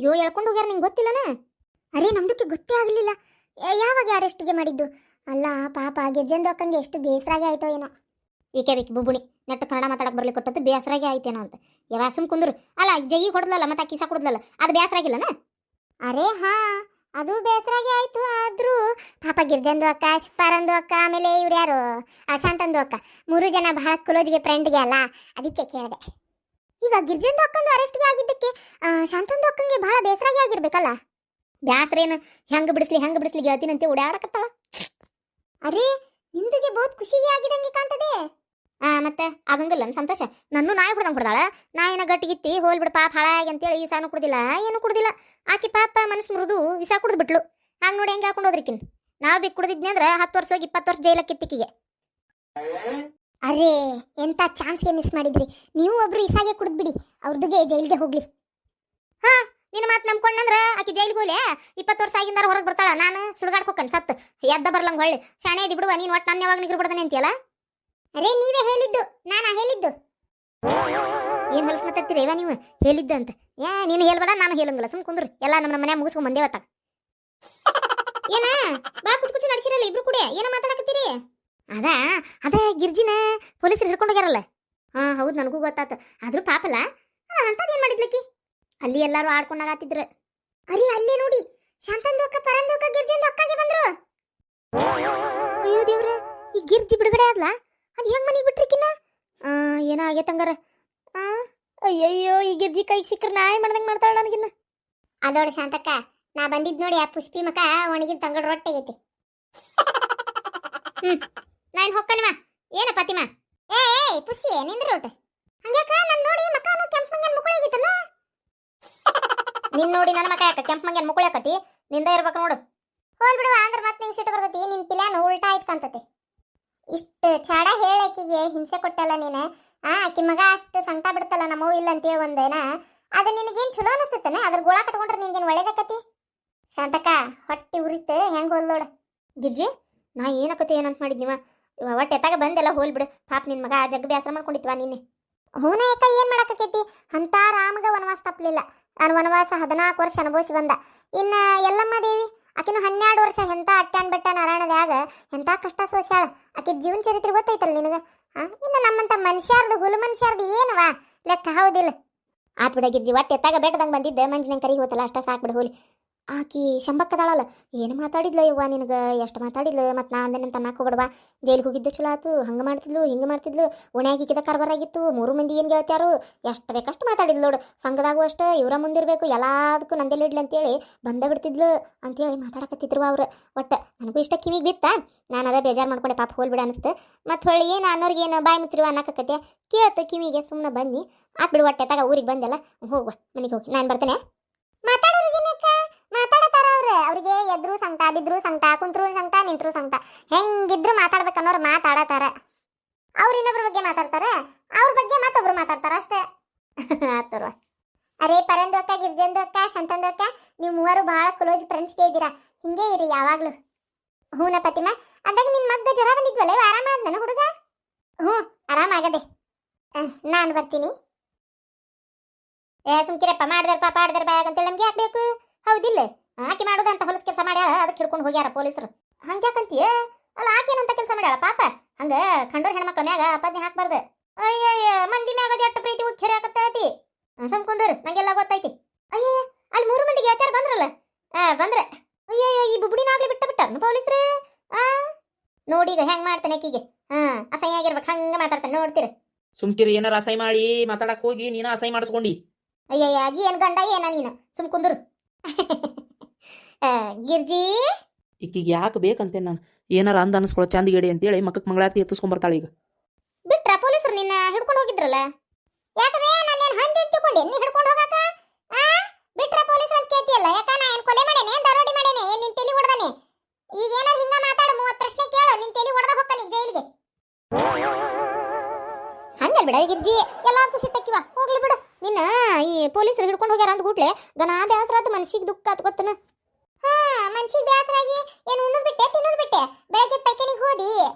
ಅಯ್ಯೋ ಎಳ್ಕೊಂಡು ಹೋಗ್ಯಾರ ನಿಂಗೆ ಗೊತ್ತಿಲ್ಲನ? ಅರೇ ನಮ್ದಕ್ಕೆ ಗೊತ್ತೇ ಆಗಲಿಲ್ಲ. ಯಾವಾಗ ಅರೆಸ್ಟ್ಗೆ ಮಾಡಿದ್ದು? ಅಲ್ಲ ಪಾಪ ಗೆಜ್ಜೆಂದು ಅಕ್ಕಂಗೆ ಎಷ್ಟು ಬೇಸರಾಗಿ ಆಯ್ತೋ ಏನೋ. ಈಕೆ ಬೇಕಿ ಬುಬ್ಬುಣಿ ನೆಟ್ಟು ಕನ್ನಡ ಮಾತಾಡಕ್ಕೆ ಬರ್ಲಿಕ್ಕೆ ಕೊಟ್ಟದ್ದು ಬೇಸರಾಗಿ ಆಯ್ತೇನೋ ಅಂತ. ಯಾವ ಸುಮ್ ಕುಂದ್ರು ಅಲ್ಲ ಜೈ ಹೊಡೆದ್ಲಲ್ಲ ಮತ್ತೆ ಕಿಸ ಕೊಡದ್ಲಲ್ಲ ಅದು ಬೇಸರಾಗಿಲ್ಲನ? ಅರೇ ಹಾ ಅದು ಬೇಸರಾಗಿ ಆಯ್ತು. ಆದ್ರೂ ಪಾಪ ಗಿರ್ಜಂದು ಅಕ್ಕ, ಪರಂದು ಅಕ್ಕ, ಆಮೇಲೆ ಇವ್ರು ಯಾರು ಶಾಂತಂದು ಅಕ್ಕ, 3 ಜನ ಬಹಳ ಕ್ಲೋಜ್ಗೆ ಫ್ರೆಂಡ್ಗೆ ಅಲ್ಲ, ಅದಕ್ಕೆ ಕೇಳಿದೆ. ಈಗ ಗಿರ್ಜಂದು ಅಕ್ಕಂದು ಅರೆಸ್ಟ್ಗೆ ಆಗಿದ್ದಕ್ಕೆ ಶಾಂತಂದು ಅಕ್ಕಂಗೆ ಬಹಳ ಬೇಸರಾಗಿ ಆಗಿರ್ಬೇಕಲ್ಲ? ಬ್ಯಾಸ್ರೇನು ಹೆಂಗೆ ಬಿಡಿಸ್ಲಿ ಗೆಳತಿನಂತೆ ಓಡಾಡಕತ್ತಾಳ. ಅರೇ ನಿಮ್ದಿಗೆ ಬಹುತ್ ಖುಷಿಗೆ ಆಗಿದಂಗೆ ಕಾಣ್ತದೆ. ಮತ್ತೆ ಆಗಂಗಿಲ್ಲ ಸಂತೋಷ. ನನ್ನೂ ನಾಯಿ ಹೊಡೆದಂಗೆ ಹೊಡೆದಾಳ. ನಾಯಿನ ಗಟ್ಟಿಗಿತ್ತಿ ಹೋಲ್ ಬಿಡು ಪಾಪ ಹಾಳಾಗಿ ಅಂತೇಳಿ ಈ ಸಾನು ಕುಡ್ದಿಲ್ಲ ಏನು ಕುಡ್ದಿಲ್ಲ. ಆಕಿ ಪಾಪ ಮನಸ್ಸು ಮುರಿದು ವಿಷ ಕುಡ್ದು ಬಿಟ್ಲು. ಹಂಗೆ ನೋಡಿ ಹೆಂಗೆ ಹೇಳ್ಕೊಂಡು ಹೋದ್ರಿಕಿನ್. ನಾವು ಬಿ ಕುಡ್ದಿದ್ನಿ ಅಂದ್ರೆ 10 ವರ್ಷ ಹೋಗಿ 20 ವರ್ಷ ಜೈಲಕ್ಕಿತ್ತಿಕ್ಕಿಗೆ. ಅರೇ ಎಂತ ಚಾನ್ಸ್ಗೆ ಮಿಸ್ ಮಾಡಿದ್ರಿ. ನೀವು ಒಬ್ರು ಇಸಾಗೆ ಕುಡಿದ್ಬಿಡಿ, ಅವ್ರದ್ದುಗೆ ಜೈಲ್ಗೆ ಹೋಗ್ಲಿ. ಹಾ ನಿನ್ನ ಮಾತು ನಂಬ್ಕೊಂಡ್ನಂದ್ರ ಆಕಿ ಜೈಲಿಗೆ ಹೋಗ್ಲೆ 20 ವರ್ಷ ಆಗಿಂದಾರ ಹೊರಗೆ ಬರ್ತಾಳ. ನಾನು ಸುಡುಗಾಡ್ಕೋಕನ್ ಸತ್ ಎದ್ದ ಬರ್ಲಂಗ್ ಹೊಳ್ಳಿ ಶಾಣೆ ಇದ್ದಿ ಬಿಡುವ ನೀನು. ಒಟ್ಟು ನನ್ನ ಯಾವಾಗ ನಿಗ್ರು ಬಿಡ್ದಾನೆ ಅಂತೀಯಲ್ಲ? ಅರೇ ನೀವೇ ಹೇಳಿದ್ದು, ನಾನಾ ಹೇಳಿದ್ದು? ಏನು ಹೊಲಸು ಮಾತಾಡ್ತೀರಿ ಇವ ನೀವು ಹೇಳಿದ್ದ ಅಂತ? ನೀನು ಹೇಳ್ಬೇಡ ನಾನು ಹೇಳಂಗಿಲ್ಲ. ಸುಮ್ ಕುಂದ್ರು ಎಲ್ಲ ನಮ್ಮ ಮನೆ ಮುಗಿಸ್ಕೊಂಡ್ ಬಂದೇವ ತ. ಏನ ಬಾ ಕುಚ್ ನಡ್ಸಿರಲ್ಲ ಇಬ್ರು ಕೂಡ ಏನ ಮಾತಾಡಕತ್ತೀರಿ? ಅದ ಗಿರ್ಜಿನ ಪೊಲೀಸರು ಹಿಡ್ಕೊಂಡೋಗ್ಯಾರಲ್ಲ. ಹಾ ಹೌದು ನನಗೂ ಗೊತ್ತಾತ. ಆದ್ರೂ ಪಾಪಲ್ಲ ಅಂತದೇನ್ ಮಾಡಿದ್ಲಕ್ಕಿ ಅಲ್ಲಿ ಎಲ್ಲಾರು ಆಡ್ಕೊಂಡಾಗತ್ತಿದ್ರು. ಅರೇ ಅಲ್ಲೇ ನೋಡಿ ಶಾಂತಂದು ಅಕ್ಕ, ಪರಂದು ಅಕ್ಕ, ಗಿರ್ಜಂದು ಅಕ್ಕಗೆ ಬಂದ್ರು. ಅಯ್ಯೋ ದೇವ್ರ, ಈ ಗಿರ್ಜಿ ಬಿಡುಗಡೆ ಆದ್ಲ ಅದು ಹೆಂಗ್ ಮನೆಗೆ ಬಿಟ್ರಿಕಿನ್ನ? ಏನೋ ಆಗೇತಂಗಾರ. ಅಯ್ಯಯ್ಯೋ ಈ ಗಿರ್ಜಿ ಕೈಗೆ ಸಿಕ್ಕ್ರ ನಾಯಿ ಮಾಡ್ದಂಗೆ ಮಾಡ್ತಾಳ ನನಗಿನ್ನ. ಅಲ್ಲೋಡು ಶಾಂತಕ್ಕ, ನಾ ಬಂದಿದ್ ನೋಡಿ ಆ ಪುಷ್ಪಿ ಮಕ ಒಣಗಿನ ತಂಗಡ ರೊಟ್ಟೆ ಐತಿ. ನಾನು ಹೊಕ್ಕನಿಮ ಏನ ಪತಿಮ? ಏ ಪುಸ್ಸಿ ನಿಂದ್ರ ರೊಟ್ಟೆ ಹಂಗ್ಯಾಕ ನನ್ ನೋಡಿ ಮಕಾನು ಕೆಂಪು ಮಂಗನ್ ಮುಕ್ಕಳಿ ಆಗಿತ್ತಲ್ಲ? ನಿನ್ ನೋಡಿ ನನ್ನ ಮಕ ಯಾಕ ಕೆಂಪು ಮಂಗನ್ ಮುಕ್ಕಳಿ ಆಕತಿ? ನಿಂದ ಇರ್ಬೇಕು ನೋಡು. ಹೋಲ್ ಬಿಡುವ ಅಂದ್ರ ಮತ್ತೆ ನಿಂಗೆ ಸಿಟ್ಟು ಬರ್ತತಿ. ನಿನ್ ಪ್ಲಾನ್ ಉಲ್ಟಾ ಆಯ್ತು ಕಾಣ್ತತಿ. ಇಷ್ಟು ಚಾಡ ಹೇಳಕಿಗೆ ಹಿಂಸೆ ಕೊಟ್ಟಲ್ಲ ನೀನು. ಆಕಿ ಮಗ ಅಷ್ಟು ಸಂಕಟ ಬಿಡ್ತಲ್ಲ ನಮ್ಮವು ಇಲ್ಲ ಅಂತೇಳಿ ಒಂದೇನ, ಅದು ನಿನಗೇನು ಚಲೋ ಅನಿಸ್ತತನ? ಅದ್ರ ಗೋಳ ಕಟ್ಕೊಂಡ್ರೆ ನಿನ್ಗೇನು ಒಳ್ಳೇದಕ್ಕತಿ? ಶಾಂತಕ್ಕ ಹೊಟ್ಟಿ ಉರಿತು ಹೆಂಗೆ ಹೋಲ್ ನೋಡು. ಗಿರ್ಜಿ ನಾ ಏನಕತಿ ಏನಂತ ಮಾಡಿದ್ನಿವ ಒಟ್ಟು ಎತ್ತಾಗ ಬಂದೆಲ್ಲ ಹೋಲ್ ಬಿಡು. ಪಾಪ ನಿನ್ ಮಗ ಜಗ್ ಬ್ಯಾಸರ ಮಾಡ್ಕೊಂಡಿತ್ವಾ ನಿನ್ನೆ. ಹೂನ ಯಾಕ ಏನ್ ಮಾಡಕತ್ತೈತಿ? ಅಂತ ರಾಮಗ ವನವಾಸ ತಪ್ಪಲಿಲ್ಲ. ನಾನು ವನವಾಸ 14 ವರ್ಷ ಅನುಭವಿಸಿ ಬಂದ. ಇನ್ನು ಎಲ್ಲಮ್ಮ ದೇವಿ ಆಕಿನ 12 ವರ್ಷ ಎಂತ ಅಟ್ಟಾನ್ ಬೆಟ್ಟಾನ ಅರಣ್ಯದಾಗ ಎಂತ ಕಷ್ಟ ಸೋಸ್ಯಾಳ. ಆಕಿ ಜೀವನ ಚರಿತ್ರೆ ಗೊತ್ತೈತಲ್ಲ ನಿನಗ? ಇನ್ನು ನಮ್ಮಂತ ಮನುಷ್ಯರ್ದು ಹುಲು ಮನುಷ್ಯರ್ದು ಏನವಾ ಲೆಕ್ಕ ಹೌದಿಲ್ಲ? ಆತ್ ಬಿಡ ಗಿರ್ಜಿ, ಒಟ್ಟು ಎತ್ತಾಗ ಬೆಟ್ಟದಂಗೆ ಬಂದಿದ್ದೆ ಮಂಜಿನ ಕರಿ ಹೋತಲ್ಲ ಅಷ್ಟ ಸಾಕ್ಬಿಡ ಹೋಲಿ. ಆಕಿ ಶಂಬಕ್ಕದಾಳಲ್ಲ ಏನು ಮಾತಾಡಿದ್ಲ ಯವ್ವ ನಿನಗೆ, ಎಷ್ಟು ಮಾತಾಡಿದ್ಲು. ಮತ್ತು ನಾ ಅಂದೇನಂತ ನಾಕೋಬಿಡ್ವಾ ಜೈಲಿಗೆ ಹೋಗಿದ್ದೆ ಚಲೋ ಆತು. ಹಂಗೆ ಮಾಡ್ತಿದ್ಲು ಹಿಂಗೆ ಮಾಡ್ತಿದ್ಲು. ಓಣ್ಯಾಗಿಕ್ಕಿದ ಕಾರ್ಬಾರಾಗಿತ್ತು. 3 ಮಂದಿ ಏನು ಗೆಳ್ತ್ಯಾರು ಎಷ್ಟು ಬೇಕಷ್ಟು ಮಾತಾಡಿದ್ಲು ನೋಡು. ಸಂಘದಾಗೂ ಅಷ್ಟೇ ಇವರ ಮುಂದಿರಬೇಕು ಎಲ್ಲದಕ್ಕೂ ನಂದೆಲ್ಲ ಇಡ್ಲಿ ಅಂತೇಳಿ ಬಂದ ಬಿಡ್ತಿದ್ಲು ಅಂತೇಳಿ ಮಾತಾಡಕತ್ತಿದ್ರು ಅವ್ರು. ಒಟ್ಟು ನನಗೂ ಇಷ್ಟ ಕಿವಿಗೆ ಬಿತ್ತ. ನಾನು ಅದೇ ಬೇಜಾರು ಮಾಡ್ಕೊಂಡೆ ಪಾಪ ಹೋಲ್ಬಿಡ ಅನಿಸ್ತು. ಮತ್ತು ಹೊಳ್ಳಿ ಏನು ಅನ್ನೋರಿಗೆ ಏನು ಬಾಯಿ ಮುಚ್ಚಿರುವ ಅನ್ನಕತ್ತೆ ಕೇಳ್ತು ಕಿವಿಗೆ. ಸುಮ್ಮನೆ ಬನ್ನಿ ಆತ್ ಬಿಡು. ಒಟ್ಟೆ ತಗ ಊರಿಗೆ ಬಂದೆಲ್ಲ ಹೋಗುವ ಮನೆಗೆ ಹೋಗಿ ನಾನು ಬರ್ತೇನೆ. ಮಾತಾಡತಾರ ಅವ್ರಿಗೆ ಎದ್ರು ಸಂಕಟ, ಬಿದ್ರು ಸಂಕಟ, ಕುಂತ್ರು ಸಂಕಟ, ನಿಂತ್ರು ಸಂಕಟ, ಹೆಂಗಿದ್ರು ಮಾತಾಡ್ಬೇಕನ್ನೋರು ಮಾತಾಡತಾರ. ಅವ್ರು ಇನ್ನೊಬ್ರ ಬಗ್ಗೆ ಮಾತಾಡ್ತಾರ, ಅವ್ರ ಬಗ್ಗೆ ಮತ್ತೊಬ್ರು ಮಾತಾಡ್ತಾರ ಅಷ್ಟೇ. ಆತರ್ವ. ಅರೇ ಪರಂದು ಅಕ್ಕ, ಗಿರ್ಜಂದು ಅಕ್ಕ, ಶಾಂತಂದು ಅಕ್ಕ, ನೀವು 3 ಬಹಳ ಕ್ಲೋಸ್ ಫ್ರೆಂಡ್ಸ್ಗೆ ಇದ್ದೀರಾ. ಹಿಂಗೆ ಇರಿ ಯಾವಾಗ್ಲೂ. ಹೂನ ಪತಿಮ, ಅದಾಗ ನಿನ್ ಮಗ್ಗ ಜ್ವರ ಬಂದಿದ್ವಲ್ಲ ಆರಾಮಾದ ನನ್ನ ಹುಡುಗ? ಹ್ಞೂ ಆರಾಮಾಗದೆ. ನಾನು ಬರ್ತೀನಿ. ಸುಮ್ಕಿರಪ್ಪ ಮಾಡ್ದಾರ ಪಾಪ ಆಡ್ದಾರ ಬ್ಯಾಗ್ ಅಂತೇಳಿ ನಮ್ಗೆ ಯಾಕೆ ಬೇಕು? ಹೌದಿಲ್ಲ? ಆಕೆ ಮಾಡೋದಂತ ಹೊಲಸ್ ಕೆಲಸ ಮಾಡ್ಯಾಳ, ಅದಕ್ಕೆ ಹಿಡ್ಕೊಂಡು ಹೋಗ್ಯಾರ ಪೊಲೀಸರು. ಹಂಗ್ಯಾಕಂತೀಯ? ಅಲ್ಲ ಆಕೇನಂತ ಕೆಲಸ ಮಾಡ್ಯಾಳ ಪಾಪ? ಹಂಗ ಕಂಡೋರ್ ಹೆಣ್ಮಕ್ಳ ಮ್ಯಾಗ ಅಪಾದನೆ ಹಾಕ್ಬಾರ್ದು. ಅಯ್ಯಯ್ಯ ಮಂದಿ ಮ್ಯಾಗ ಎಷ್ಟು ಪ್ರೀತಿ ಉಚ್ಚರಿ ಹಾಕತ್ತೈತಿ. ಸುಮ್ಕುಂದರ್ ನಂಗೆಲ್ಲ ಗೊತ್ತೈತಿ. ಅಯ್ಯಯ್ಯ ಅಲ್ಲಿ 3 ಮಂದಿ ಗೆಳತ್ಯಾರ ಬಂದ್ರಲ್ಲ. ಬಂದ್ರೆ ಅಯ್ಯಯ್ಯ ಈ ಬುಬ್ಬಿನಾಗ್ಲಿ ಬಿಟ್ಟಾರ ಪೊಲೀಸರು. ನೋಡೀಗ ಹೆಂಗ್ ಮಾಡ್ತಾನೆ ಆಕಿಗೆ. ಅಸಹ್ಯ ಆಗಿರ್ಬೇಕು ಹಂಗ ಮಾತಾಡ್ತಾನೆ ನೋಡ್ತೀರ. ಸುಮ್ಕಿರಿ, ಏನಾರ ಅಸಹ್ಯ ಮಾಡಿ ಮಾತಾಡಕ್ ಹೋಗಿ ನೀನ ಅಸಹ್ಯ ಮಾಡಿಸ್ಕೊಂಡಿ. ಅಯ್ಯಯ್ಯ ಏನ್ ಗಂಡ ಏನ ನೀನು ಸುಮ್ ಕುಂದ್ರು. ಗಿರ್ಜಿ ಈಕಿಗೆ ಯಾಕೆ ಬೇಕಂತೆ ನಾನು ಏನಾರ ಅಂದ ಅನ್ಸ್ಕೊಳ್ಳೋ ಚಂದಗೇಡಿ ಅಂತೇಳಿ ಮಕ್ಕಕ್ಕೆ ಮಂಗಳಾರತಿ ಎತ್ತಿಸ್ಕೊಂಡ್ಬರ್ತಾಳೆ. ಈಗ ಬಿಟ್ರ ಪೊಲೀಸರು ನಿನ್ನ ಹಿಡ್ಕೊಂಡು ಹೋಗಿದ್ರಲ್ಲ? ಯಾಕವೇ ನಾನೇನು ಹಂದಿ ತಿಳ್ಕೊಂಡೆ ನೀ ಹಿಡ್ಕೊಂಡು ಹೋಗಾಕ? ಬಿಟ್ರ ಪೊಲೀಸರು ಅಂತ ಕೇಳ್ತಿಯಲ್ಲ? ಯಾಕ ನಾ ಏನು ಕೊಲೆ ಮಾಡೇನೆ, ದರೋಡಿ ಮಾಡೇನೆ, ಏನ್ ನಿನ್ ತಲೆ ಹೊಡೆದಾನೆ? ಈಗ ಏನಾರ ಹಿಂಗ ಮಾತಾಡು, 30 ಪ್ರಶ್ನೆ ಕೇಳು, ನಿನ್ ತಲೆ ಹೊಡೆದ ಹೋಗ್ತಾನೆ ಜೈಲಿಗೆ. ಹಂಗಲ್ ಬಿಡ ಗಿರ್ಜಿ, ಎಲ್ಲಾರ್ಗೂ ಸಿಟ್ಟಕ್ಕಿವ ಹೋಗ್ಲಿ ಬಿಡು. ನಿನ್ನ ಈ ಪೊಲೀಸರು ಹಿಡ್ಕೊಂಡು ಹೋಗ್ಯಾರ ಅಂದ್ ಕೂಡ್ಲೆ ಗನಾ ಬೇಸರಾದ ಮನ್ಸಿಗೆ ದುಃಖ ಆತ ಗೊತ್ತನ? ಮನ್ಸಿಗೆ ಬೇಸರಾಗಿ ಏನು ಉಣ್ಣದ್ ಬಿಟ್ಟೆ ತಿನ್ನೋದ್ ಬಿಟ್ಟೆ? ಬೆಳಗ್ಗೆ ಪೈಕಣಿಗೆ ಹೋದಿ,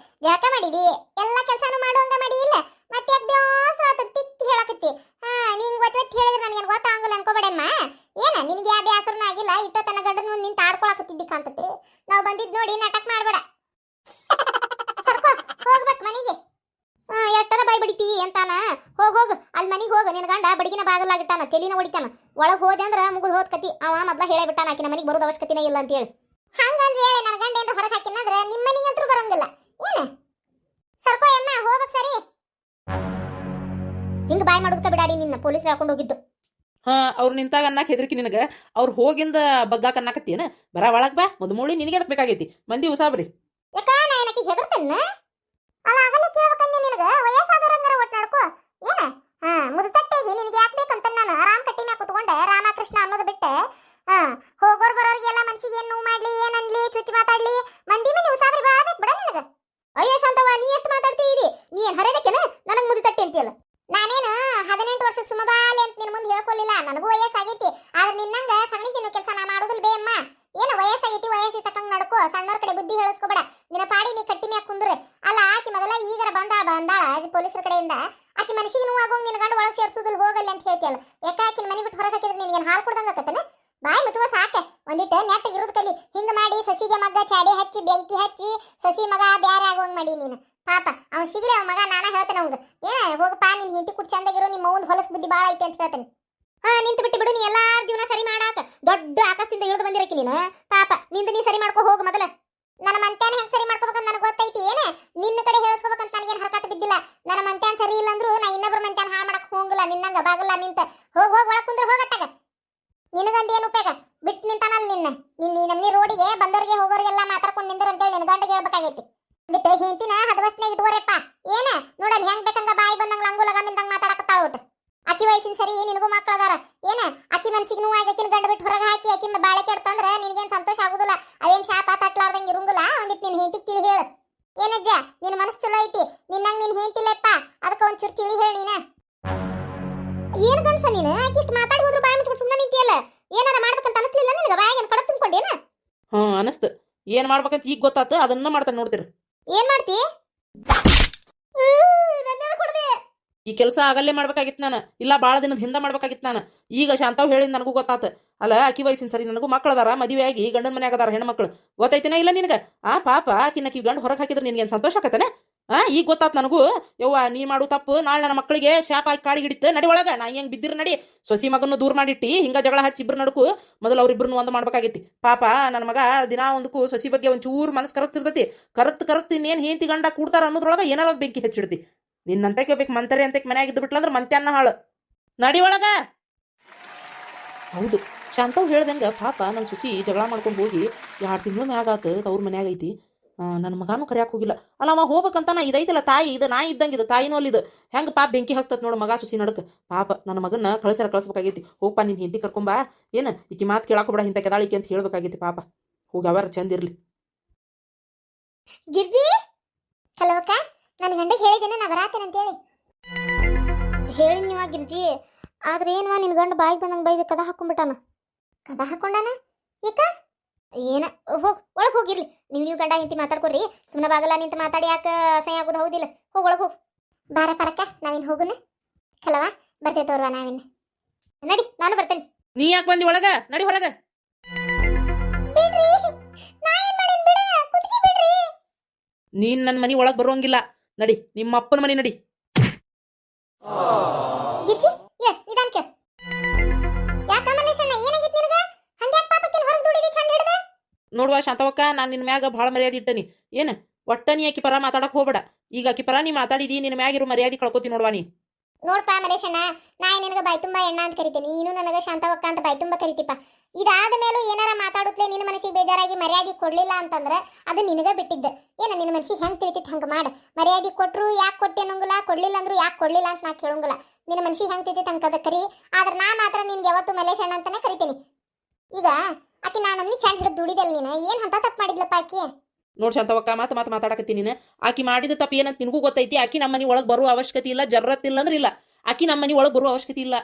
ಜಳಕ ಮಾಡಿದಿ, ಎಲ್ಲ ಕೆಲಸನೂ ಮಾಡುವಂಗ ಮಾಡಿ ಇಲ್ಲ? ಮತ್ತೆ ಯಾಕೆ ಬೇಸರ ಆತ ತಿಕ್ಕಿ ಹೇಳಕತ್ತಿ? ನಿಂಗೆ ಗೊತ್ತ ಹೇಳಿದ್ರೆ ನನಗೇನು ಗೊತ್ತಾಗಲ್ಲ ಅನ್ಕೋಬೇಡಮ್ಮ. ಏನ ನಿನಗೆ ಯಾ ಹೋಗ ಅಲ್ಲಿ ಮನಿಗೆ ಹೋಗ. ನಿನ್ ಗಂಡ ಬಡಗಿನ ಬಾಗಲಾಗಿಟ್ಟಾನ, ತೆಲಿನ ಹೊಡಿತಾನ. ಒಳಗ್ ಹೋದೆ ಅಂದ್ರ ಮುಗಿದ್ ಹೋದ್ ಕತಿ. ಅವ ಮೊದ್ಲ ಹೇಳೇ ಬಿಟ್ಟಾನ ಆಕಿನ ಮನಿಗೆ ಬರೋದು ಅವಶ್ಯಕತೆನೇ ಇಲ್ಲ ಅಂತ ಹೇಳಿ. ಹಂಗಂದ್ರೆ ಹೇಳಿ ನನ್ನ ಗಂಡ ಏನ್ರ ಹೊರಗೆ ಹಾಕಿನಂದ್ರೆ ನಿಮ್ಮ ಮನಿಗಂತೂ ಬರಂಗಿಲ್ಲ ಏನ. ಸ್ವಲ್ಪ ಎಮ್ಮ ಹೋಗ್ಬೇಕು ಸರಿ. ಹಿಂಗ ಬಾಯ್ ಮಾಡೋದಕ್ಕ ಬಿಡಾಡಿ ನಿನ್ನ ಪೊಲೀಸ್ ಹೇಳ್ಕೊಂಡು ಹೋಗಿದ್ದು. ಹಾ, ಅವ್ರು ನಿಂತಾಗ ಅನ್ನಕ್ಕೆ ಹೆದರಿಕಿ ನಿನಗೆ. ಅವ್ರು ಹೋಗಿಂದ ಬಗ್ಗಾಕ ಅನ್ನಕತ್ತೀನ. ಬರ ಒಳಗ್ ಬಾ, ಮದುಮೂಳಿ ನಿನಗೆ ಬೇಕಾಗೈತಿ. ಮಂದಿ ಉಸಾಬ್ರಿ. ಯಾಕ ನಾ ಏನಕ್ಕೆ ಹೆದರ್ತೇನ? ಅಲ್ಲ ಆಗಲೇ ಕೇಳ್ಬೇಕಂದೆ ನಿನಗ. ವಯಸ್ಸಾದವ್ರಂಗಾರ ಒಟ್ಟು ನಡ್ಕೋ ಏನ. ಮುದುತಟ್ಟೆಗೆ ನಿನಗೆ ಯಾಕೆ ಬೇಕಂತ ನಾನು ಆರಾಮ್ ಕಟ್ಟಿ ಮ್ಯಾಗ ಕುತ್ಕೊಂಡೆ ರಾಮಕೃಷ್ಣ ಅನ್ನೋದು ಬಿಟ್ಟೆ ಹೋಗೋರ್ ಬರೋರ್ಗೆಲ್ಲ ಮನ್ಸಿಗೆ ಏನು ಮಾಡ್ಲಿ ಏನನ್ಲಿ ಚುಚ್ಚಿ ಮಾತಾಡ್ಲಿ ಮಂದಿ ಮನೆ ಉಸಾಬ್ರಿ ಬಾಳ್ಬೇಕು ಬಿಡ ನಿನಗ. ಅಯ್ಯೋ ಶಾಂತವ್ವ, ನೀ ಎಷ್ಟು ಮಾತಾಡ್ತೀರಿ? ನೀ ಏನ್ ಹರೇದಕ್ಕೆನ ನನಗ್ ಮುದಿ ತಟ್ಟಿ ಅಂತೀಯಲ್ಲ. ನಾನೇನು 18 ವರ್ಷದ ಸುಮಬಾಲೆ ಅಂತ ನಿನ್ ಮುಂದೆ ಹೇಳ್ಕೊಲಿಲ್ಲ. ನನಗೂ ವಯಸ್ಸಾಗೈತಿ. ಆದ್ರೆ ನಿನ್ನಂಗ ಸಗಣಿ ತಿನ್ನೋ ಕೆಲಸ ನಾ ಮಾಡೋದಿಲ್ಲ ಬೇ ಅಮ್ಮ. ಏನು ವಯಸ್ಸಾಗೈತಿ, ವಯಸ್ಸಿ ತಕ್ಕಂಗ್ ನಡ್ಕೋ. ಸಣ್ಣವ್ರ ಕಡೆ ಬುದ್ಧಿ ಹೇಳಿಸ್ಕೋಬೇಡ. ನಿನ್ನ ಪಾಡಿ ನೀ ಕಟ್ಟಿ ಮ್ಯಾಗ ಕುಂದ್ರೆ. ಅಲ್ಲ ಆಕಿ ಮೊದಲ ಈಗರ ಬಂದಾಳ ಅದು ಪೊಲೀಸರ ಕಡೆಯಿಂದ. ಆಕಿ ಮನಸ್ಸಿಗೆ ನೋವಾಗೋಂಗ್ ನಿನ್ನ ಗಂಡ ಒಳಗೆ ಸೇರ್ಸುದಿಲ್ಲ ಹೋಗಲ್ಲ ಅಂತ ಹೇಳ್ತಿಯಲ್ಲ. ಯಾಕೆ ಆಕಿನ ಮನೆ ಬಿಟ್ಟು ಹೊರಗೆ ಹಾಕಿದ್ರೆ ನಿನಗೇನು ಹಾಲು ಕೊಡ್ದಂಗ ಆಕತ್ತನ? ಬಾಯಿ ಮುಚ್ಚುವ ಸಾಕೆ. ಒಂದಿಟ್ಟು ನೆಟ್ಟಗಿರೋದು ಕಲಿ. ಹಿಂಗ ಮಾಡಿ ಸೊಸಿಗೆ ಮಗ್ಗ ಚಾಡಿ ಹಚ್ಚಿ ಬೆಂಕಿ ಹಚ್ಚಿ ಸೊಸಿ ಮಗ ಬ್ಯಾರೆ ಆಗೋಂಗ್ ಮಾಡಿ ನೀನು. ಪಾಪ ಅವ್ನು ಸಿಗ್ಲಿ ಅವ್ ಮಗ. ನಾನ ಹೇಳ್ತೇನೆ ಅವಂಗ ಹೋಗಪ್ಪ ನಿನ್ ಹಿಂತಿ ಕುಟ್ ಚಂದಾಗಿರೋ. ನಿಮ್ಮ ಅವ್ನ ಹೊಲಸ್ ಬುದ್ಧಿ ಬಾಳ ಐತೆ ಅಂತ ಹೇಳ್ತೇನೆ. ನಿಂತು ಬಿಟ್ಟು ಬಿಡು. ನೀ ಎಲ್ಲಾರ ಜೀವನ ಸರಿ ಮಾಡಾಕ ದೊಡ್ಡ ಆಕಾಶದಿಂದ ಇಳಿದು ಬಂದಿರಕಿ ನೀನು. ಪಾಪ ನಿಂದ ನೀ ಸರಿ ಮಾಡ್ಕೋ ಹೋಗ ಮೊದಲ. ನನ್ನ ಮಂತ್ಯಾನ ಹೆಂಗ್ ಸರಿ ಮಾಡ್ಕೋಬೇಕಂತ ನನಗೆ ಗೊತ್ತೈತಿ. ಏನ ನಿನ್ನ ಕಡೆ ಹೇಳಿಸ್ಕೋಬೇಕಂತ ನನಗೇನು ಹರಕತ್ತ ಬಿದ್ದಿಲ್ಲ. ನನ್ನ ಮಂತ್ಯಾನ ಸರಿ ಇಲ್ಲ ಅಂದ್ರು ನಾ ಇನ್ನೊಬ್ರು ಮಂತ್ಯಾನ ಹಾಳು ಮಾಡಕ್ ಹೋಗಲ್ಲ. ನಿನ್ನಂಗ ಬಾಗಲ್ಲ ನಿಂತ ಹೋಗ್ ಒಳಗ್ ಕುಂದ್ರ ಹೋಗತ್ತಾಗ. ನಿನಗಂದ ಏನು ಉಪಯೋಗ? ಬಿಟ್ಟು ನಿಂತಾನಲ್ಲ ನಿನ್ನ ನಮ್ನಿ ರೋಡಿಗೆ ಬಂದವ್ರಿಗೆ ಹೋಗೋರಿಗೆಲ್ಲ ಮಾತಾಡ್ಕೊಂಡು ನಿಂದ್ರ ಅಂತೇಳಿ ನಿನ್ನ ಗಂಟೆಗೆ ಹೇಳ್ಬೇಕಾಗೈತಿ. ಬಿಟ್ಟು ಹೆಂತಿನ ಹದವಸ್ನಾಗ ಇಟ್ಕೋರಪ್ಪ. ಏನ ನೋಡಲ್ ಹೆಂಗ್ ಬೇಕಂಗ ಬಾಯಿ ಬಂದಂಗ ಲಂಗು ಲಗಮಿಂದಂಗ ಮಾತಾಡಕತ್ತಾಳ ಒಟ್ಟು. ಅಕ್ಕಿ ವಯಸ್ಸಿನ ಸರಿ, ನಿನಗೂ ಮಕ್ಳು ಅದಾರ. ಏನ ಅಕ್ಕಿ ಮನ್ಸಿಗೆ ನೋವಾಗಿ ಆಕಿನ ಗಂಡ ಬಿಟ್ಟು ಹೊರಗೆ ಹಾಕಿ ಆಕಿ ಬಾಳೆ ಕೆಡ್ತಂದ್ರ ನಿನಗೇನು ಸಂತೋಷ ಆಗುದಿಲ್ಲ. ಅವೇನ್ ಶಾಪ ತಟ್ಲಾರ್ದಂಗೆ ಇರುಂಗಿಲ್ಲ. ಒಂದಿಟ್ಟು ನಿನ್ ಹೆಂತಿಗೆ ತಿಳಿ ಹೇಳು. ಏನಜ್ಜ ನಿನ್ನ ಮನಸ್ಸು ಚಲೋ ಐತಿ. ನಿನ್ನಂಗ್ ನಿನ್ ಹೆಂತಿಲ್ಲಪ್ಪ. ಅದಕ್ಕೆ ಒಂಚೂರು ತಿಳಿ ಹೇಳಿ ನೀನ. ಏನ್ ಕನ್ಸ ನೀನು? ಆಕಿ ಇಷ್ಟು ಮಾತಾಡಿ ಹೋದ್ರು ಬಾಯಿ ಮುಚ್ಚಿಬಿಟ್ಟು ಸುಮ್ಮನೆ ನಿಂತಿಯಲ್ಲ. ಏನಾರ ಮಾಡ್ಬೇಕಂತ ಅನಿಸ್ಲಿಲ್ಲ ನಿನಗೆ? ಬಾಯಾಗೇನು ಕಡ ತುಂಬ್ಕೊಂಡೇನ? ಅನಸ್ತು. ಏನ್ ಮಾಡ್ಬೇಕಂತ ಈಗ ಗೊತ್ತಾತು. ಅದನ್ನ ಮಾಡ್ತಾನೆ ನೋಡ್ತೀರಿ. ಏನ್ ಮಾಡ್ತಿ? ಈ ಕೆಲಸ ಆಗಲ್ಲೇ ಮಾಡ್ಬೇಕಾಗಿತ್ತು ನಾನು. ಇಲ್ಲ ಭಾಳ ದಿನದ ಹಿಂದೆ ಮಾಡ್ಬೇಕಾಗಿತ್ತು ನಾನು. ಈಗ ಶಾಂತಾವ್ ಹೇಳಿದ್ ನನಗೂ ಗೊತ್ತಾತ. ಅಲ್ಲ ಆಕಿ ವಯಸ್ಸಿನ ಸರಿ, ನನಗೂ ಮಕ್ಳು ಅದಾರ, ಮದುವೆ ಆಗಿ ಗಂಡನ ಮನ್ಯಾಗ ಅದಾರ ಹೆಣ್ಮಕ್ಳು. ಗೊತ್ತೈತೇನ ಇಲ್ಲ ನಿನಗ? ಪಾಪ ಆಕಿನ ಗಂಡ ಹೊರಗೆ ಹಾಕಿದ್ರೆ ನಿನ್ಗೇನು ಸಂತೋಷ ಆಕತ್ತೇನೆ? ಈಗ ಗೊತ್ತಾತ್ ನನಗೂ. ಯವ್ವ ನೀ ಮಾಡು ತಪ್ಪು ನಾಳೆ ನನ್ನ ಮಕ್ಕಳಿಗೆ ಶಾಪ ಆಗಿ ಕಾಡಿ ಹಿಡಿತ. ನಡಿ ಒಳಗ. ನಾ ಹೆಂಗ್ ಬಿದ್ದಿರ ನಡಿ. ಸೊಸಿ ಮಗನ್ನು ದೂರ ಮಾಡಿಟ್ಟಿ ಹಿಂಗ ಜಗಳ ಹಚ್ಚಿ ಇಬ್ರು ನಡ್ಕು. ಮೊದಲು ಅವ್ರಿಬ್ರು ಒಂದು ಮಾಡ್ಬೇಕಾಗಿತ್ತು. ಪಾಪ ನನ್ನ ಮಗ ದಿನಾ ಒಂದಕ್ಕೂ ಸೊಸಿ ಬಗ್ಗೆ ಒಂಚೂರು ಮನಸ್ಸು ಕರಕ್ತಿರ್ತೈತಿ. ಕರಕ್ತ್ ಇನ್ನೇನು ಹೆಂತಿ ಗಂಡ ಕೂಡ್ತಾರ ಅನ್ನೋದ್ರೊಳಗ ಏನಾರ ಬೆಂಕಿ ಹಚ್ಚಿಡ್ತಿ. ನಿನ್ನಂತಕ್ಕೆ ಬೇಕು ಮಂತರಿ ಅಂತಕ್ಕೆ ಮನ್ಯಾಗ ಇದ್ದು ಬಿಟ್ಲಂದ್ರೆ ಮಂತ್ಯಾನ್ನ ಹಾಳು. ನಡಿ ಒಳಗ. ಹೌದು, ಶಾಂತವ್ ಹೇಳ್ದಂಗ ಪಾಪ ನನ್ನ ಸೊಸಿ ಜಗಳ ಮಾಡ್ಕೊಂಡು ಹೋಗಿ 2 ತಿಂಗಳು ಮ್ಯಾಗ ಆತ. ಅವ್ರ ಮನ್ಯಾಗ ಐತಿ. ನನ್ನ ಮಗಾನು ಕರ್ಯಾಕ್ ಹೋಗಿಲ್ಲ. ಅಲ್ಲ ಅವ ಹೋಗ್ಬೇಕಂತ ನಾ ಇದೈತಲ್ಲ ತಾಯಿ, ಇದು ನಾ ಇದ್ದಂಗಿದು ತಾಯಿನೂ ಅಲ್ಲಿದು. ಹೆಂಗೆ ಪಾಪ ಬೆಂಕಿ ಹಸ್ತತ್ ನೋಡು ಮಗ ಸೊಸಿ ನಡಕ್. ಪಾಪ ನನ್ನ ಮಗನ ಕಳಿಸ್ಬೇಕಾಗೈತಿ. ಹೋಗ್ಪಾ ನಿನ್ನ ಹೆಂಡತಿ ಕರ್ಕೊಂಬಾ. ಏನು ಈಕಿ ಮಾತು ಕೇಳಾಕೋಬೇಡ ಇಂಥ ಕೆದಾಳಿಕೆ ಅಂತ ಹೇಳ್ಬೇಕಾಗೈತಿ. ಪಾಪ ಹೋಗಿ ಅವರ ಚಂದ ಇರ್ಲಿ. ಗಿರ್ಜಿ ಹಲೋ ಅಕ್ಕ. ನನ್ನ ಗಂಡಗೆ ಹೇಳಿದ್ದೇನೆ ನಾ ಬರಾತೇನೆ ಅಂತೇಳಿ. ಹೇಳಿ ನೀವ ಗಿರ್ಜಿ. ಆದ್ರೆ ಏನ್ವಾ ನಿನ್ ಗಂಡ ಬಾಯಿಗೆ ಬಂದಂಗೆ ಬೈದು ಕದ ಹಾಕೊಂಡ್ಬಿಟ್ಟಾನ. ಕದ ಹಾಕೊಂಡಾನ? ಯಾಕ? ಏನ ಹೋಗ್ ಒಳಗೆ ಹೋಗಿರ್ಲಿ. ನೀವು ಗಂಡ ಹೆಂಡತಿ ಮಾತಾಡ್ಕೊರಿ. ಸುಮ್ಮನೆ ಬಾಗಲ್ಲ ನಿಂತ ಮಾತಾಡಿ ಯಾಕೆ ಅಸಹ್ಯ ಆಗೋದು ಹೌದಿಲ್ಲ. ಹೋಗಿ ಒಳಗೆ ಹೋಗಿ. ಬಾರ ಪರಕ್ಕ ನಾವಿನ್ ಹೋಗುನ. ಕಲವಾ ಬರ್ತೇವೆ ತೋರ್ವಾ ನಾವಿನ್. ನಡಿ ನಾನು ಬರ್ತೇನೆ. ನೀ ಯಾಕೆ ಬಂದಿ ಒಳಗ? ನಡಿ ಹೊರಗ. ಬಿಡ್ರಿ, ನಾ ಏನ್ ಮಾಡೇನ್ ಬಿಡ. ಕುತ್ಕಿ ಬಿಡ್ರಿ. ನೀನ್ ನನ್ನ ಮನಿ ಒಳಗೆ ಬರೋಂಗಿಲ್ಲ. ನಡಿ ನಿಮ್ಮ ಅಪ್ಪನ ಮನಿ ನಡಿ. ಗಿರ್ಜಿ ನಿಧಾನ ಕೇಳ. ಯಾಕ ಮಲ್ಲೇಶಣ್ಣ ಏನಾಗಿತ್ತು ನಿನಗ? ಹಂಗ್ಯಾಕ್ ಪಾಪಕ್ಕಿನ ಹೊರಗೆ ದುಡಿದಿ ಚಂದ ಹಿಡ್ದ? ನೋಡುವ ಶಾಂತವಕ್ಕ, ನಾನು ನಿನ್ನ ಮ್ಯಾಗ ಭಾಳ ಮರ್ಯಾದೆ ಇಟ್ಟನಿ. ಏನು ಒಟ್ಟ ನೀ ಆಕಿ ಪರ ಮಾತಾಡಕ್ ಹೋಗ್ಬೇಡ. ಈಗ ಆಕಿ ಪರ ನೀ ಮಾತಾಡಿದಿ, ನಿನ್ನ ಮ್ಯಾಗಿರೋ ಮರ್ಯಾದೆ ಕಳ್ಕೊತಿ ನೋಡ್ವಾ ನೀ. ನೋಡ್ಪಾ ಮಲೇಶಣ್ಣ, ನಾ ನಿನಗ ಬಾಯ್ ತುಂಬಾ ಎಣ್ಣ ಅಂತ ಕರಿತೀನಿ. ನೀನು ನನಗ ಶಾಂತವಕ್ಕ ಅಂತ ಬಾಯ್ ತುಂಬಾ ಕರಿತಿಪ್ಪ. ಇದಾದ ಮೇಲೂ ಏನಾರ ಮಾತಾಡುತ್ತಲೇ ನಿನ್ನ ಮನಸ್ಸಿಗೆ ಬೇಜಾರಾಗಿ ಮರ್ಯಾದೆ ಕೊಡ್ಲಿಲ್ಲ ಅಂತಂದ್ರೆ ಅದು ನಿನಗ ಬಿಟ್ಟಿದ್ದ. ಏನ ನಿನ್ನ ಮನಸ್ಸಿಗೆ ಹೆಂಗ್ ತಿಳಿತಿತ್ತು ಹಂಗ ಮಾಡ. ಮರ್ಯಾದೆ ಕೊಟ್ರು ಯಾಕೆ ಕೊಟ್ಟೆ ಅನ್ನೋಂಗಿಲ್ಲ, ಕೊಡ್ಲಿಲ್ಲ ಅಂದ್ರು ಯಾಕೆ ಕೊಡ್ಲಿಲ್ಲ ಅಂತ ನಾ ಕೇಳೋಂಗಿಲ್ಲ. ನಿನ್ನ ಮನಸ್ಸಿಗೆ ಹೆಂಗ್ ತಿಳಿತಿತ್ತು ಹಂಗದ ಕರಿ. ಆದ್ರೆ ನಾ ಮಾತ್ರ ನಿನ್ಗೆ ಯಾವತ್ತು ಮಲೇಶಣ್ಣ ಅಂತಾನೆ ಕರಿತೀನಿ. ಈಗ ಆಕಿ ನಾ ನಮ್ನಿ ಚಂದ ಹಿಡಿದು ದುಡಿದಲ್ ನೀನು ಏನ್ ಅಂತ ತಪ್ಪು ಮಾಡಿದ್ಲಪ್ಪ ಆಕಿ? ನೋಡ್ ಶಾಂತವಕ್ಕ, ಮಾತು ಮಾತಾಡಕತ್ತೀನಿ ನೀನು. ಆಕಿ ಮಾಡಿದ ತಪ್ಪು ಏನಂತ ನಿನಗೂ ಗೊತ್ತೈತಿ. ಆಕಿ ನಮ್ಮ ಮನಿ ಒಳಗೆ ಬರುವ ಅವಶ್ಯಕತೆ ಇಲ್ಲ. ಜರ್ರತ್ತಿಲ್ಲ ಅಂದ್ರೆ ಇಲ್ಲ. ಆಕಿ ನಮ್ಮ ಮನಿ ಒಳಗೆ ಬರುವ ಅವಶ್ಯಕತೆ ಇಲ್ಲ.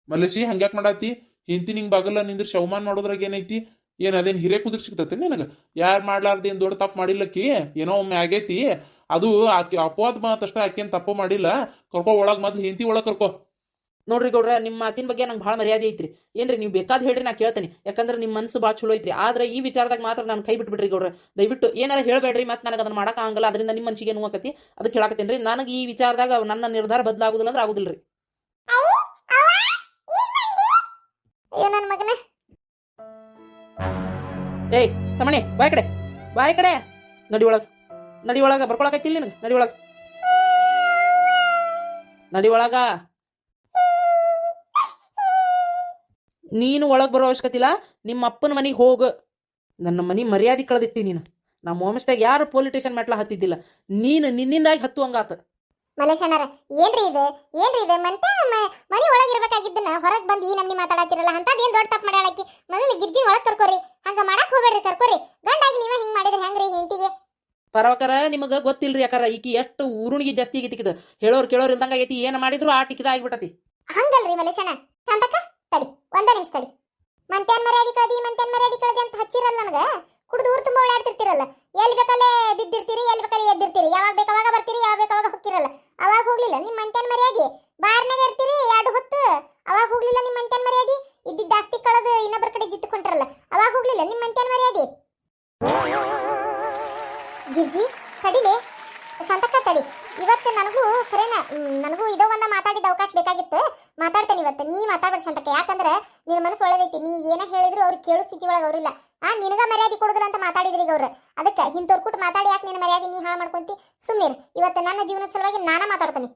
ಮಲೇಶಿ ಹಂಗ್ಯಾಕ್ ಮಾಡಾತಿ? ಹಿಂತಿ ನಿಂಗೆ ಬಾಗಲ್ಲ ನಿಂದ್ರ ಶವಮಾನ ಮಾಡೋದ್ರಾಗ ಏನೈತಿ? ಏನು ಅದೇನು ಹಿರೇ ಕುದುರ್ ಸಿಗ್ತತೆ ನಿನಗೆ? ಯಾರು ಮಾಡ್ಲಾರ್ದು ಏನು ದೊಡ್ಡ ತಪ್ಪು ಮಾಡಿಲ್ಲಕ್ಕಿ. ಏನೋ ಒಮ್ಮೆ ಆಗೈತಿ. ಅದು ಆಕಿ ಅಪವಾದ ಮಾತಷ್ಟ. ಆಕೇನು ತಪ್ಪು ಮಾಡಿಲ್ಲ. ಕರ್ಕೊ ಒಳಗೆ ಮೊದ್ಲು ಹಿಂತಿ ಒಳಗೆ ಕರ್ಕೊ. ನೋಡ್ರಿ ಗೌಡ್ರ ನಿಮ್ಮ ಮಾತಿನ ಬಗ್ಗೆ ನಂಗೆ ಭಾಳ ಮರ್ಯಾದೆ ಐತ್ರಿ ಏನ್ರಿ ನೀವು ಬೇಕಾದ್ ಹೇಳ್ರಿ ನಾ ಕೇಳ್ತೀನಿ ಯಾಕಂದ್ರೆ ನಿಮ್ಮ ಮನಸ್ಸು ಭಾಳ ಚಲೋ ಐತ್ರಿ ಆದ್ರೆ ಈ ವಿಚಾರದಾಗ ಮಾತ್ರ ನಾನು ಕೈ ಬಿಟ್ಬಿಡ್ರಿ ಗೌಡ್ರ ದಯವಿಟ್ಟು ಏನಾರ ಹೇಳ್ಬೇಡ್ರಿ ಮತ್ತೆ ನನಗೆ ಅದನ್ನ ಮಾಡಕ್ ಆಗಲ್ಲ ಅದರಿಂದ ನಿಮ್ಮ ಮನಸ್ಸಿಗೆ ನೋವಾಕತಿ ಅದಕ್ಕೆ ಹೇಳಕತ್ತೇನ್ರಿ ನನಗೆ ಈ ವಿಚಾರದಾಗ ನನ್ನ ನಿರ್ಧಾರ ಬದಲಾಗುದಿಲ್ಲ ಅಂದ್ರೆ ಆಗುದಿಲ್ರಿ ಅಯ್ಯೋ ನನ್ನ ಮಗನ ಏಯ್ ತಮ್ಮಣಿ ಬಾಯ್ ಕಡೆ ನಡಿ ಒಳಗ ಬರ್ಕೊಳಕೈತಿಲ್ಲ ನಿನಗೆ ನಡಿ ಒಳಗ ನೀನು ಒಳಗೆ ಬರೋ ಅವಶ್ಯಕತೆ ಇಲ್ಲ ನಿಮ್ಮ ಅಪ್ಪನ ಮನೆಗೆ ಹೋಗು ನನ್ನ ಮನೆ ಮರ್ಯಾದೆ ಕಳೆದಿಟ್ಟಿ ನೀನು ನಮ್ಮ ವಂಶದಾಗ ಯಾರು ಪೊಲಿಟಿಷಿಯನ್ ಮೆಟ್ಲ ಹತ್ತಿದ್ದಿಲ್ಲ ನೀನು ನಿನ್ನಿಂದಾಗಿ ಹತ್ತುವಂಗಾತ ಮಲೇಶಣ್ಣರ ಏನ್ರಿ ಇದು ಮನಿ ಒಳಗಿರ್ಬೇಕಾಗಿದ್ದನ್ನ ಹೊರಗೆ ಬಂದು ಈ ನಮ್ನಿ ಮಾತಾಡತ್ತಿರಲ್ಲ ಅಂತದ್ ಏನ್ ದೊಡ್ಡ ತಪ್ಪು ಮಾಡ್ಯಾಳಕಿ ಮೊದಲು ಗಿರ್ಜಿನ ಒಳಗ್ ಕರ್ಕೋರಿ ಹಂಗ ಮಾಡಕ್ ಹೋಗ್ಬೇಡ್ರಿ ಕರ್ಕೋರಿ ಗಂಡಾಗಿ ನೀವ ಹಿಂಗ್ ಮಾಡಿದ್ರೆ ಹೆಂಗ್ರಿ ಹೆಂಡತಿಗೆ ಪರವಕರ ನಿಮಗೆ ಗೊತ್ತಿಲ್ರಿ ಯಾಕಾರ ಈಕಿ ಎಷ್ಟು ಉರುಣಿಗೆ ಜಾಸ್ತಿ ಆಗೈತಿ ಹೇಳೋರು ಕೇಳೋರು ಇಲ್ದಂಗ ಆಗೈತಿ ಏನು ಮಾಡಿದ್ರು ಆ ಟಿಕಿದ ಆಗಿಬಿಟ್ಟತಿ ಹಂಗಲ್ರಿ ಮಲೇಶಣ್ಣ ಶಾಂತಕ್ಕ ತಡಿ ಒಂದೇ ನಿಮಿಷ ತಡಿ ಮಂತ್ಯಾನ್ ಮರ್ಯಾದಿ ಕಳ್ದಿ ಅಂತ ಹಚ್ಚಿರಲ್ಲ ನನಗ ಕುಡ್ದು ಊರು ತುಂಬ ಓಡಾಡ್ತಿರ್ತಿರಲ್ಲ ಎಲ್ಲಿ ಬೇಕಲ್ಲೇ ಬಿದ್ದಿರ್ತೀರಿ ಎಲ್ಲಿ ಬೇಕಲ್ಲೇ ಎದ್ದಿರ್ತೀರಿ ಯಾವಾಗ ಬೇಕಾವಾಗ ಬರ್ತೀರಿ ಯಾವಾಗ ಬೇಕಾವಾಗ ಹೋಗ್ತಿರಲ್ಲ ಅವಾಗ ಹೋಗ್ಲಿಲ್ಲ ನಿಮ್ಮ ಮಂತ್ಯಾನ್ ಮರ್ಯಾದಿ ಬಾರ್ನಾಗ ಇರ್ತೀರಿ 2 ಹೊತ್ತು ಅವಾಗ ಹೋಗ್ಲಿಲ್ಲ ನಿಮ್ಮ ಮಂತ್ಯಾನ್ ಮರ್ಯಾದಿ ಇದ್ದಿದ್ದ ಜಾಸ್ತಿ ಕಳೆದು ಇನ್ನೊಬ್ಬರ ಕಡೆ ಜಿತ್ತುಕೊಂಡ್ರಲ್ಲ ಅವಾಗ ಹೋಗ್ಲಿಲ್ಲ ನಿಮ್ಮ ಮಂತ್ಯಾನ್ ಮರ್ಯಾದಿ ಗಿರ್ಜಿ ತಡಿಲೆ ಶಾಂತಕ್ಕ ತಡಿ ಇವತ್ತು ನನಗೂ ಇದೋ ಒಂದ ಮಾತಾಡಿದ ಅವಕಾಶ ಬೇಕಾಗಿತ್ತು ಮಾತಾಡ್ತೇನೆ ಇವತ್ತು ನೀ ಮಾತಾಡ್ಬೇಡ ಶಾಂತಕ್ಕ ಯಾಕಂದ್ರೆ ನಿನ್ನ ಮನಸ್ಸು ಒಳ್ಳೇದೈತಿ ನೀ ಏನೇ ಹೇಳಿದ್ರು ಅವ್ರಿಗೆ ಕೇಳೋ ಸ್ಥಿತಿ ಒಳಗೆ ಅವ್ರಿಲ್ಲ ನಿನಗ ಮರ್ಯಾದೆ ಕೊಡುದಿಲ್ಲ ಅಂತ ಮಾತಾಡಿದ್ರಿ ಅವ್ರು ಅದಕ್ಕೆ ಇಂಥವ್ರು ಕೂಟ್ ಮಾತಾಡಿ ಯಾಕೆ ನಿನ್ನ ಮರ್ಯಾದೆ ನೀ ಹಾಳು ಮಾಡ್ಕೊಂತಿ ಸುಮ್ಮನೆ ಇವತ್ತು ನನ್ನ ಜೀವನದ ಸಲುವಾಗಿ ನಾನ ಮಾತಾಡ್ತೀನಿ